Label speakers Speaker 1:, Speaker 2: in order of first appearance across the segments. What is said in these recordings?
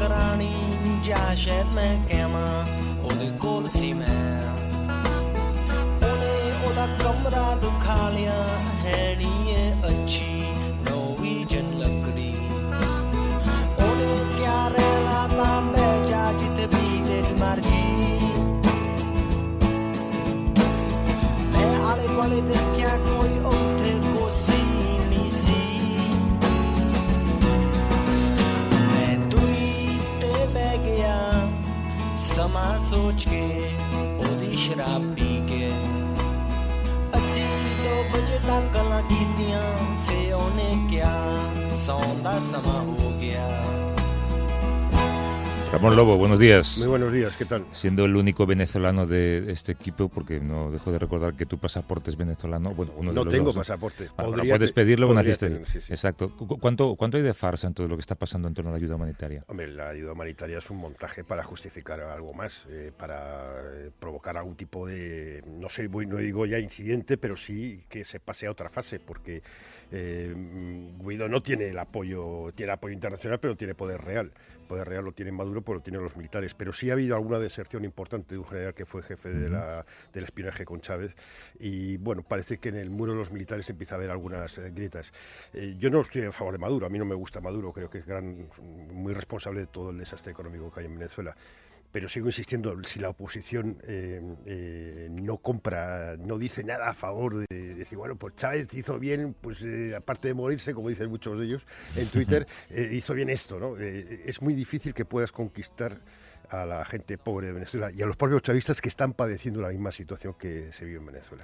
Speaker 1: ਕਰਾਣੀ ਜਾਂ ਸ਼ਾਇਦ ਮੈਂ ਕਹਾਂ ਉਹਦੇ ਕੋਲ ਸੀ ਮੈਂ ਉਹਨੇ ਉਹਦਾ ਕਮਰਾ ਦਿਖਾ ਲਿਆ ਹੈ ਨਹੀਂ ਇਹ ਅੱਛੀ ਨੋਰਵੀਜਨ ਲੱਕੜੀ ਉਹਨੇ ਕਿਆ ਰਹਿਣਾ ਤਾਂ ਮੈਂ ਜਾ ਜਿੱਥੇ ਵੀ ਤੇਰੀ ਮਰਜ਼ੀ ਮੈਂ ਆਲੇ ਦੁਆਲੇ ਦੇਖਿਆ ਕੋਈ ਉੱਥੇ ਕੋਸੀ ਨਹੀਂ ਸੀ ਮੈਂ ਦੂਈ ਤੇ ਬਹਿ ਗਿਆ ਸਮਾਂ ਸੋਚ ਕੇ ਉਹਦੀ ਸ਼ਰਾਬ ਪੀ ਕੇ ਅਸੀਂ 2 ਵਜੇ ਤੱਕ ਗੱਲਾਂ ਕੀਤੀਆਂ ਫੇ ਉਹਨੇ ਕਿਹਾ ਸੌਣ ਦਾ ਸਮਾਂ ਹੋ ਗਿਆ
Speaker 2: Ramón Lobo, buenos días.
Speaker 3: Muy buenos días, ¿qué tal?
Speaker 2: Siendo el único venezolano de este equipo, porque no dejo de recordar que tu pasaporte es venezolano. Bueno, uno de
Speaker 3: no
Speaker 2: los
Speaker 3: tengo
Speaker 2: dos,
Speaker 3: pasaporte.
Speaker 2: Bueno, puedes pedirlo, pero naciste.
Speaker 3: Sí, sí.
Speaker 2: Exacto. ¿Cuánto hay de farsa en todo lo que está pasando en torno a la ayuda humanitaria?
Speaker 3: Hombre, la ayuda humanitaria es un montaje para justificar algo más, para provocar algún tipo de, no sé, no digo ya incidente, pero sí que se pase a otra fase, porque Guaidó no tiene el apoyo, tiene apoyo internacional, pero no tiene poder real. Poder real lo tiene Maduro, pues lo tienen los militares. Pero sí ha habido alguna deserción importante de un general que fue jefe del espionaje con Chávez. Y bueno, parece que en el muro de los militares empieza a haber algunas grietas. Yo no estoy a favor de Maduro, a mí no me gusta Maduro, creo que es muy responsable de todo el desastre económico que hay en Venezuela. Pero sigo insistiendo, si la oposición no compra, no dice nada a favor de decir, bueno, pues Chávez hizo bien, pues aparte de morirse, como dicen muchos de ellos en Twitter, hizo bien esto, ¿no? Es muy difícil que puedas conquistar a la gente pobre de Venezuela y a los propios chavistas que están padeciendo la misma situación que se vive en Venezuela.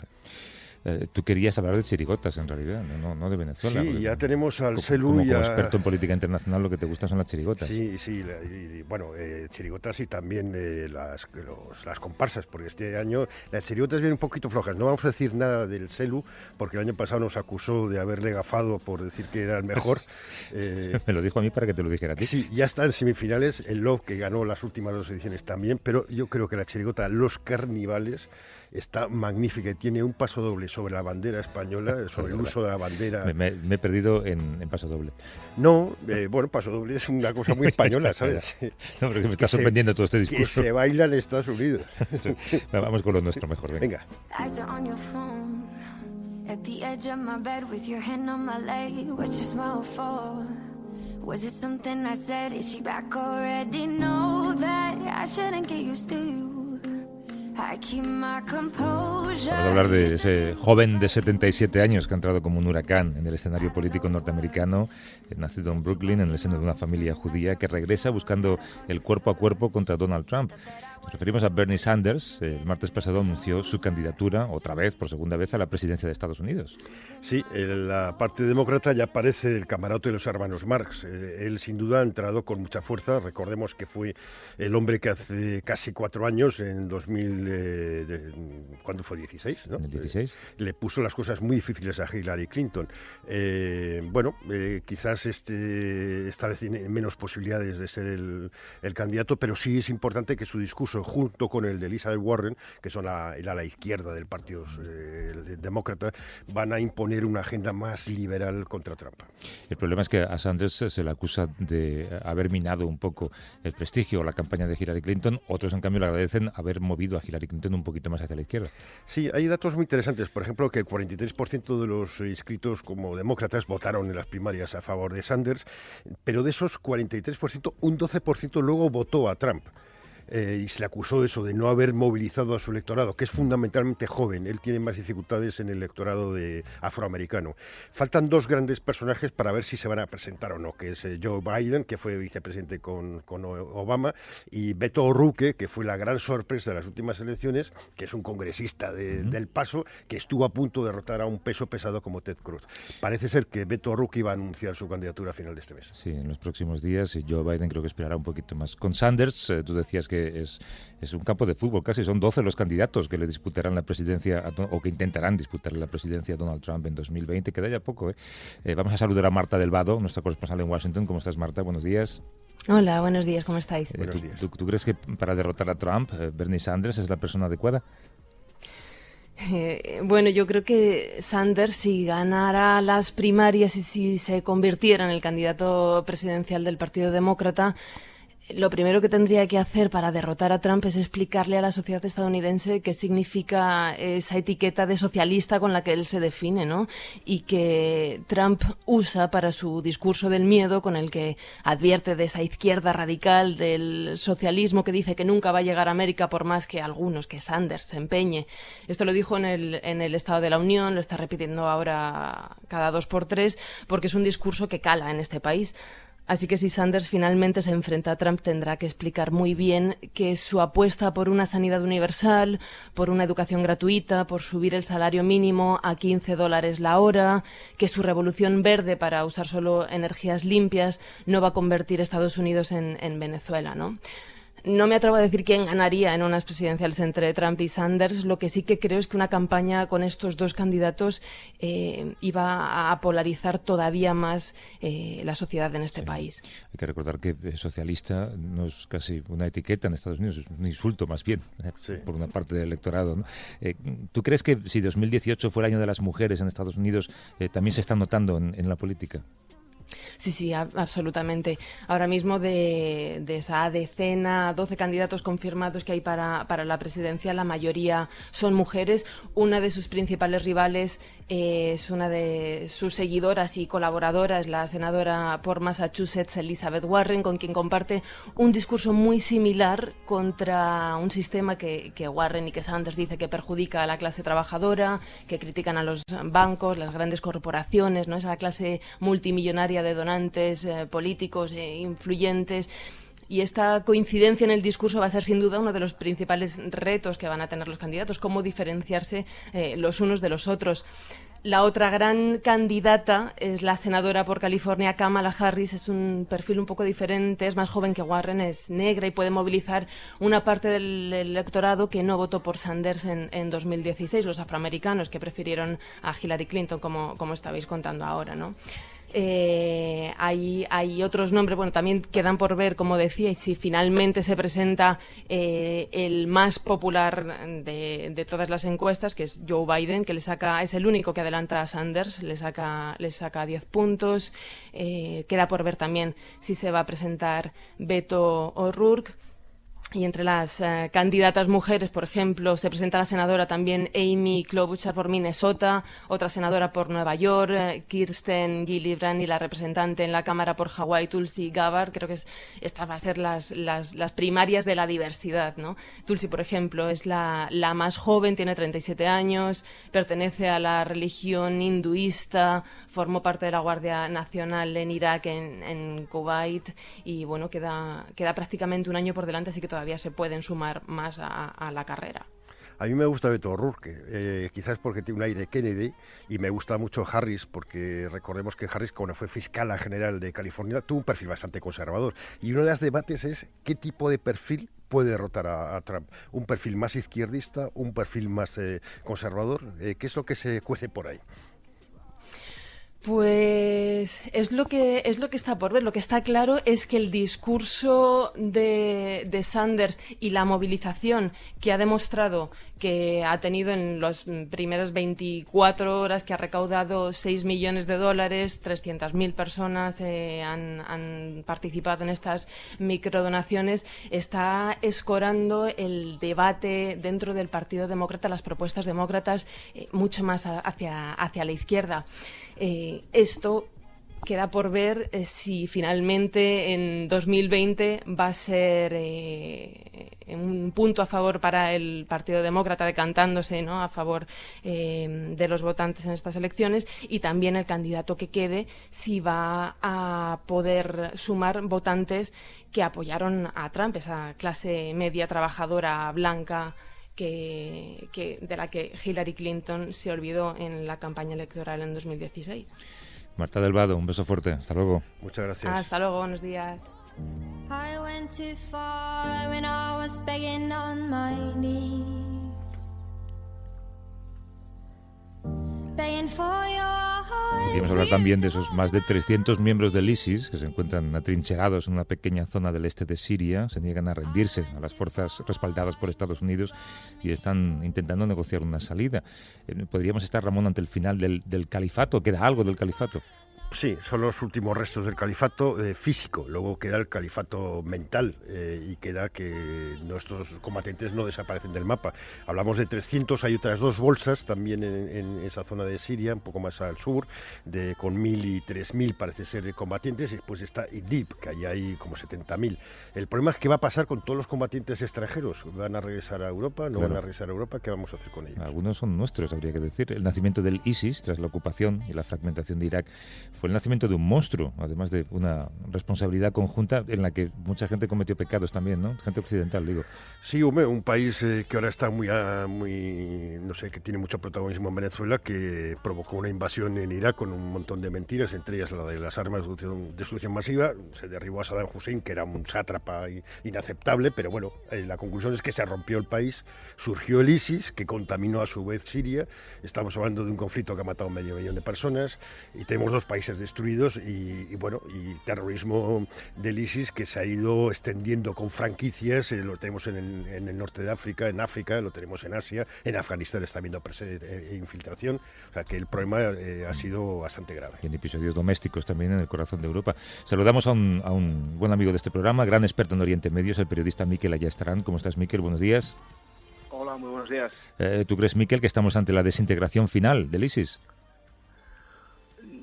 Speaker 2: Tú querías hablar de chirigotas, en realidad, no de Venezuela.
Speaker 3: Sí, ya tenemos al CELU
Speaker 2: como experto en política internacional, lo que te gusta son las chirigotas.
Speaker 3: Sí, bueno, chirigotas y también las comparsas, porque este año las chirigotas vienen un poquito flojas. No vamos a decir nada del CELU, porque el año pasado nos acusó de haberle gafado por decir que era el mejor.
Speaker 2: Me lo dijo a mí para que te lo dijera a ti.
Speaker 3: Sí, ya está en semifinales, el LOB, que ganó las últimas 2 ediciones también, pero yo creo que la chirigota Los Carnivales está magnífica y tiene un paso doble sobre la bandera española, sobre el uso de la bandera.
Speaker 2: Me he perdido en paso doble.
Speaker 3: No, bueno, paso doble es una cosa muy española, ¿sabes?
Speaker 2: No, porque me está sorprendiendo todo este discurso.
Speaker 3: Que se baila en Estados Unidos.
Speaker 2: Vamos con lo nuestro mejor,
Speaker 3: venga.
Speaker 2: Vamos a hablar de ese joven de 77 años que ha entrado como un huracán en el escenario político norteamericano, nacido en Brooklyn, en el seno de una familia judía, que regresa buscando el cuerpo a cuerpo contra Donald Trump. Nos referimos a Bernie Sanders. El martes pasado anunció su candidatura, otra vez, por segunda vez, a la presidencia de Estados Unidos.
Speaker 3: Sí, en la parte demócrata ya aparece el camarote de los hermanos Marx. Él, sin duda, ha entrado con mucha fuerza. Recordemos que fue el hombre que hace casi 4 años, en 2000, ¿cuándo fue? 16, ¿no?
Speaker 2: ¿En el 16?
Speaker 3: Le puso las cosas muy difíciles a Hillary Clinton. Bueno, quizás esta vez tiene menos posibilidades de ser el candidato, pero sí es importante que su discurso, junto con el de Elizabeth Warren, que son el ala izquierda del Partido Demócrata, van a imponer una agenda más liberal contra Trump.
Speaker 2: El problema es que a Sanders se le acusa de haber minado un poco el prestigio o la campaña de Hillary Clinton. Otros, en cambio, le agradecen haber movido a Hillary Clinton un poquito más hacia la izquierda.
Speaker 3: Sí, hay datos muy interesantes. Por ejemplo, que el 43% de los inscritos como demócratas votaron en las primarias a favor de Sanders, pero de esos 43%, un 12% luego votó a Trump. Y se le acusó eso de no haber movilizado a su electorado, que es fundamentalmente joven. Él tiene más dificultades en el electorado afroamericano. Faltan 2 grandes personajes para ver si se van a presentar o no, que es Joe Biden, que fue vicepresidente con Obama, y Beto O'Rourke, que fue la gran sorpresa de las últimas elecciones, que es un congresista del Paso, que estuvo a punto de derrotar a un peso pesado como Ted Cruz. Parece ser que Beto O'Rourke iba a anunciar su candidatura a final de este mes.
Speaker 2: Sí, en los próximos días, y Joe Biden creo que esperará un poquito más. Con Sanders, tú decías que es un campo de fútbol casi, son 12 los candidatos que le disputarán la presidencia o que intentarán disputarle la presidencia a Donald Trump en 2020, queda ya poco. Vamos a saludar a Marta del Vado, nuestra corresponsal en Washington. ¿Cómo estás, Marta? Buenos días.
Speaker 4: Hola, buenos días, ¿cómo estáis?
Speaker 2: ¿Tú crees que para derrotar a Trump, Bernie Sanders es la persona adecuada?
Speaker 4: Bueno, yo creo que Sanders, si ganara las primarias y si se convirtiera en el candidato presidencial del Partido Demócrata, Lo primero que tendría que hacer para derrotar a Trump es explicarle a la sociedad estadounidense qué significa esa etiqueta de socialista con la que él se define, ¿no? Y que Trump usa para su discurso del miedo, con el que advierte de esa izquierda radical, del socialismo que dice que nunca va a llegar a América por más que algunos, que Sanders, se empeñe. Esto lo dijo en el Estado de la Unión, lo está repitiendo ahora cada 2 por 3, porque es un discurso que cala en este país. Así que si Sanders finalmente se enfrenta a Trump, tendrá que explicar muy bien que su apuesta por una sanidad universal, por una educación gratuita, por subir el salario mínimo a $15 la hora, que su revolución verde para usar solo energías limpias no va a convertir a Estados Unidos en Venezuela, ¿no? No me atrevo a decir quién ganaría en unas presidenciales entre Trump y Sanders. Lo que sí que creo es que una campaña con estos dos candidatos iba a polarizar todavía más la sociedad en este país.
Speaker 2: Hay que recordar que socialista no es casi una etiqueta en Estados Unidos, es un insulto más bien, por una parte del electorado, ¿no? ¿Tú crees que si 2018 fue el año de las mujeres en Estados Unidos, también se está notando en la política?
Speaker 4: Sí, absolutamente. Ahora mismo de esa 12 candidatos confirmados que hay para la presidencia, la mayoría son mujeres. Una de sus principales rivales es una de sus seguidoras y colaboradoras, la senadora por Massachusetts, Elizabeth Warren, con quien comparte un discurso muy similar contra un sistema que Warren y que Sanders dice que perjudica a la clase trabajadora, que critican a los bancos, las grandes corporaciones, ¿no? Esa clase multimillonaria de donantes políticos influyentes. Y esta coincidencia en el discurso va a ser sin duda uno de los principales retos que van a tener los candidatos, cómo diferenciarse los unos de los otros. La otra gran candidata es la senadora por California, Kamala Harris. Es un perfil un poco diferente, es más joven que Warren, es negra y puede movilizar una parte del electorado que no votó por Sanders en 2016, los afroamericanos que prefirieron a Hillary Clinton, como estabais contando ahora, ¿no? Hay otros nombres, bueno, también quedan por ver, como decía, y si finalmente se presenta el más popular de todas las encuestas, que es Joe Biden, que es el único que adelanta a Sanders, le saca 10 puntos. Queda por ver también si se va a presentar Beto O'Rourke. Y entre las candidatas mujeres, por ejemplo, se presenta la senadora también Amy Klobuchar por Minnesota, otra senadora por Nueva York, Kirsten Gillibrand, y la representante en la Cámara por Hawái, Tulsi Gabbard. Creo que esta va a ser las primarias de la diversidad, ¿no? Tulsi, por ejemplo, es la más joven, tiene 37 años, pertenece a la religión hinduista, formó parte de la Guardia Nacional en Irak, en Kuwait, y bueno, queda prácticamente un año por delante, así que todavía se pueden sumar más a la carrera.
Speaker 3: A mí me gusta Beto O'Rourke, quizás porque tiene un aire Kennedy, y me gusta mucho Harris, porque recordemos que Harris, cuando fue fiscal general de California, tuvo un perfil bastante conservador. Y uno de los debates es qué tipo de perfil puede derrotar a Trump. ¿Un perfil más izquierdista, un perfil más conservador? ¿Qué es lo que se cuece por ahí?
Speaker 4: Pues es lo que está por ver. Lo que está claro es que el discurso de Sanders y la movilización que ha demostrado que ha tenido en las primeras 24 horas, que ha recaudado $6 millones, 300.000 personas han participado en estas microdonaciones, está escorando el debate dentro del Partido Demócrata, las propuestas demócratas, mucho más hacia la izquierda. Esto queda por ver si finalmente en 2020 va a ser un punto a favor para el Partido Demócrata, decantándose, ¿no?, a favor de los votantes en estas elecciones, y también el candidato que quede, si va a poder sumar votantes que apoyaron a Trump, esa clase media trabajadora blanca de la que Hillary Clinton se olvidó en la campaña electoral en 2016.
Speaker 2: Marta del Vado, un beso fuerte. Hasta luego.
Speaker 3: Muchas gracias.
Speaker 4: Hasta luego, buenos días.
Speaker 5: I went too far when I was begging on my knees, begging for your heart.
Speaker 2: Queríamos hablar también de esos más de 300 miembros del ISIS que se encuentran atrincherados en una pequeña zona del este de Siria. Se niegan a rendirse a las fuerzas respaldadas por Estados Unidos y están intentando negociar una salida. ¿Podríamos estar, Ramón, ante el final del califato? ¿Queda algo del califato?
Speaker 3: Sí, son los últimos restos del califato físico, luego queda el califato mental y queda que nuestros combatientes no desaparecen del mapa. Hablamos de 300, hay otras 2 bolsas también en esa zona de Siria, un poco más al sur, con 1.000 y 3.000 parece ser combatientes, y después está Idlib, que ahí hay como 70.000. El problema es qué va a pasar con todos los combatientes extranjeros. ¿Van a regresar a Europa? ¿No van a regresar a Europa? ¿Qué vamos a hacer con ellos?
Speaker 2: Algunos son nuestros, habría que decir. El nacimiento del ISIS, tras la ocupación y la fragmentación de Irak, fue el nacimiento de un monstruo, además de una responsabilidad conjunta en la que mucha gente cometió pecados también, ¿no? Gente occidental, digo.
Speaker 3: Sí, un país que ahora está muy, no sé, que tiene mucho protagonismo en Venezuela, que provocó una invasión en Irak con un montón de mentiras, entre ellas la de las armas de destrucción masiva. Se derribó a Saddam Hussein, que era un sátrapa inaceptable, pero bueno, la conclusión es que se rompió el país, surgió el ISIS, que contaminó a su vez Siria. Estamos hablando de un conflicto que ha matado 500.000 de personas y tenemos 2 países destruidos y terrorismo del ISIS que se ha ido extendiendo con franquicias. Lo tenemos en el norte de África, en África, lo tenemos en Asia, en Afganistán está habiendo infiltración, o sea que el problema ha sido bastante grave.
Speaker 2: Y en episodios domésticos también en el corazón de Europa. Saludamos a un buen amigo de este programa, gran experto en Oriente Medio, es el periodista Mikel Ayestarán. ¿Cómo estás, Mikel? Buenos días.
Speaker 6: Hola, muy buenos días.
Speaker 2: ¿Tú crees, Mikel, que estamos ante la desintegración final del ISIS?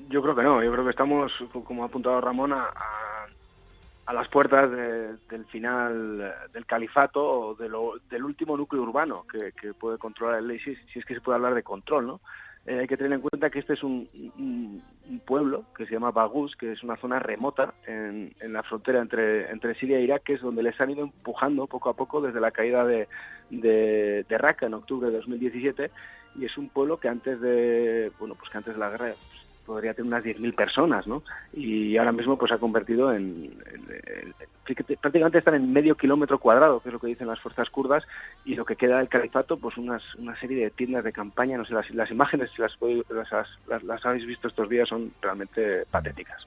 Speaker 6: Yo creo que no, yo creo que estamos, como ha apuntado Ramón, a las puertas del final del califato o del último núcleo urbano que puede controlar el ISIS, si es que se puede hablar de control, ¿no? Hay que tener en cuenta que este es un pueblo que se llama Baghouz, que es una zona remota en la frontera entre Siria e Irak, que es donde les han ido empujando poco a poco desde la caída de Raqqa en octubre de 2017, y es un pueblo que antes de la guerra podría tener unas 10.000 personas, ¿no? Y ahora mismo pues ha convertido prácticamente están en medio kilómetro cuadrado, que es lo que dicen las fuerzas kurdas, y lo que queda del califato, pues una serie de tiendas de campaña. No sé, las imágenes, si las habéis visto estos días, son realmente patéticas.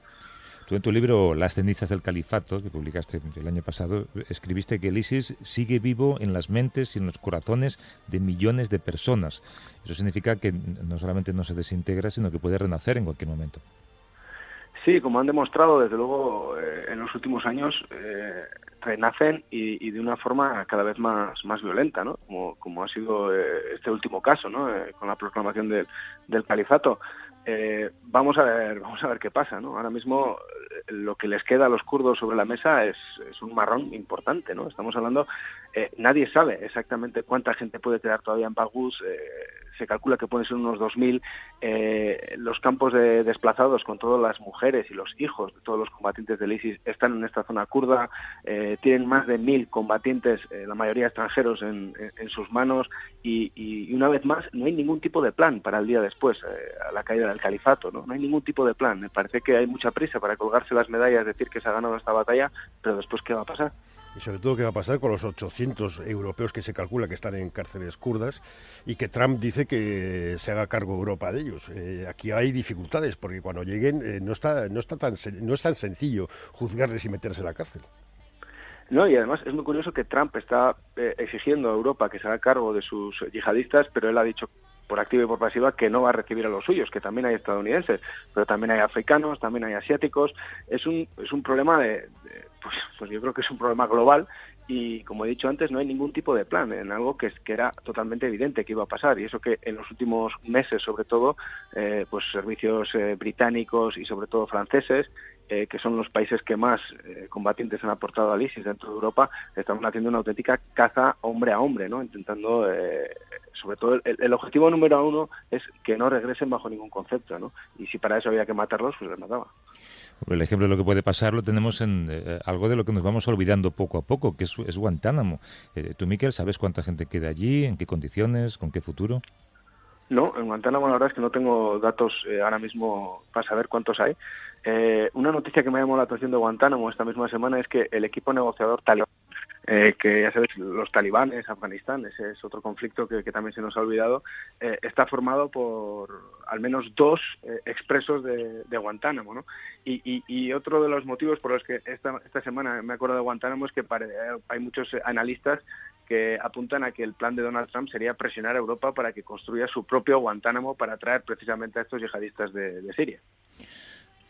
Speaker 2: Tú en tu libro Las cenizas del califato, que publicaste el año pasado, escribiste que el ISIS sigue vivo en las mentes y en los corazones de millones de personas. Eso significa que no solamente no se desintegra, sino que puede renacer en cualquier momento.
Speaker 6: Sí, como han demostrado, desde luego, en los últimos años, renacen y de una forma cada vez más violenta, ¿no? Como ha sido este último caso, ¿no? Con la proclamación del califato. Vamos a ver qué pasa, ¿no? Ahora mismo lo que les queda a los kurdos sobre la mesa es un marrón importante, ¿no? Estamos hablando, nadie sabe exactamente cuánta gente puede quedar todavía en Baghouz. Se calcula que pueden ser unos 2.000. Los campos de desplazados con todas las mujeres y los hijos de todos los combatientes del ISIS están en esta zona kurda. Tienen más de 1.000 combatientes, la mayoría extranjeros, en sus manos, y una vez más no hay ningún tipo de plan para el día después, a la caída del califato, ¿no? No hay ningún tipo de plan. Me parece que hay mucha prisa para colgarse las medallas, decir que se ha ganado esta batalla, pero después ¿qué va a pasar?
Speaker 3: Y sobre todo, ¿qué va a pasar con los 800 europeos que se calcula que están en cárceles kurdas y que Trump dice que se haga cargo Europa de ellos? Aquí hay dificultades, porque cuando lleguen no es tan sencillo juzgarles y meterse en la cárcel.
Speaker 6: No, y además es muy curioso que Trump está exigiendo a Europa que se haga cargo de sus yihadistas, pero él ha dicho por activa y por pasiva que no va a recibir a los suyos, que también hay estadounidenses, pero también hay africanos, también hay asiáticos. Es un problema pues yo creo que es un problema global, y como he dicho antes, no hay ningún tipo de plan en algo que era totalmente evidente que iba a pasar, y eso que en los últimos meses, sobre todo, pues servicios británicos y sobre todo franceses, que son los países que más combatientes han aportado al ISIS dentro de Europa, están haciendo una auténtica caza hombre a hombre, ¿no? Intentando, sobre todo, el objetivo número 1 es que no regresen bajo ningún concepto, ¿no? Y si para eso había que matarlos, pues los mataba.
Speaker 2: El ejemplo de lo que puede pasar lo tenemos en algo de lo que nos vamos olvidando poco a poco, que es Guantánamo. Tú, Mikel, ¿sabes cuánta gente queda allí? ¿En qué condiciones? ¿Con qué futuro?
Speaker 6: No, en Guantánamo la verdad es que no tengo datos ahora mismo para saber cuántos hay. Una noticia que me ha llamado la atención de Guantánamo esta misma semana es que el equipo negociador talibán, que ya sabes, los talibanes, Afganistán, ese es otro conflicto que también se nos ha olvidado, está formado por al menos 2 expresos de Guantánamo, ¿no? Y otro de los motivos por los que esta semana me acuerdo de Guantánamo es que hay muchos analistas que apuntan a que el plan de Donald Trump sería presionar a Europa para que construya su propio Guantánamo para atraer precisamente a estos yihadistas de Siria.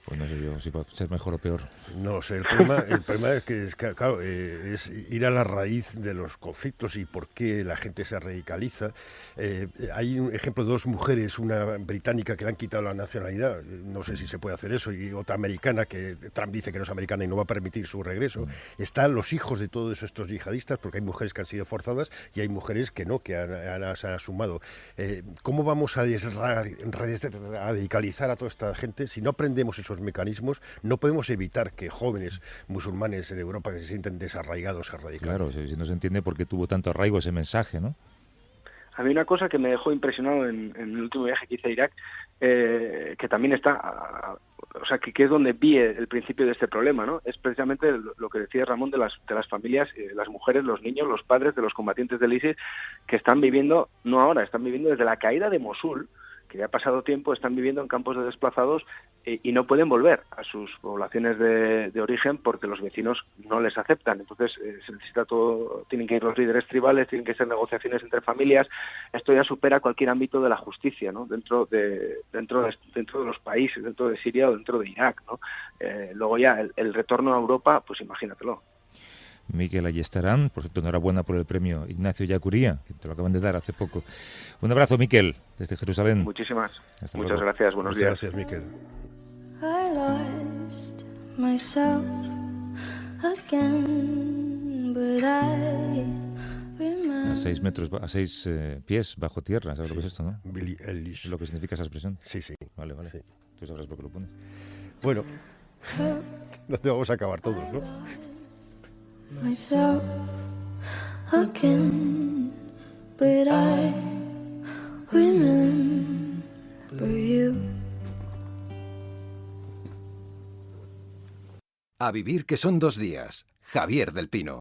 Speaker 2: Pues no sé yo si va a ser mejor o peor.
Speaker 3: No sé, el problema es que, claro, es ir a la raíz de los conflictos y por qué la gente se radicaliza. Hay un ejemplo de dos mujeres, una británica que le han quitado la nacionalidad, no sé si se puede hacer eso, y otra americana que Trump dice que no es americana y no va a permitir su regreso. Están los hijos de todos estos yihadistas, porque hay mujeres que han sido forzadas y hay mujeres que no, que se han sumado. ¿Cómo vamos a radicalizar a toda esta gente si no aprendemos esos mecanismos? No podemos evitar que jóvenes musulmanes en Europa que se sienten desarraigados se radicalicen.
Speaker 2: Claro, si no se entiende por qué tuvo tanto arraigo ese mensaje, ¿no?
Speaker 6: A mí una cosa que me dejó impresionado en el último viaje que hice a Irak, que también está, o sea, que es donde vi el principio de este problema, ¿no? Es precisamente lo que decía Ramón de las familias, las mujeres, los niños, los padres de los combatientes del ISIS, que están viviendo, no ahora, están viviendo desde la caída de Mosul, que ya ha pasado tiempo, están viviendo en campos de desplazados y no pueden volver a sus poblaciones de origen porque los vecinos no les aceptan. Entonces se necesita todo, tienen que ir los líderes tribales, tienen que ser negociaciones entre familias. Esto ya supera cualquier ámbito de la justicia, ¿no? Dentro de los países, dentro de Siria o dentro de Irak, ¿no? Luego ya el retorno a Europa, pues imagínatelo.
Speaker 2: Miquel Ayestarán, por cierto, enhorabuena por el premio Ignacio Ellacuría, que te lo acaban de dar hace poco. Un abrazo, Miquel, desde Jerusalén.
Speaker 6: Muchas
Speaker 2: luego.
Speaker 6: gracias, buenos días.
Speaker 3: Gracias, Miquel.
Speaker 5: I lost myself again, but I remember.
Speaker 2: A 6 pies bajo tierra, ¿sabes lo que es esto, no?
Speaker 3: Billie Eilish.
Speaker 2: Lo que significa esa expresión.
Speaker 3: Sí, sí.
Speaker 2: Vale.
Speaker 3: Sí.
Speaker 2: Tú sabrás por qué lo pones.
Speaker 3: Bueno, no te vamos a acabar todos, ¿no?
Speaker 5: Myself again, but I remember you.
Speaker 7: A vivir que son 2 días. Javier del Pino.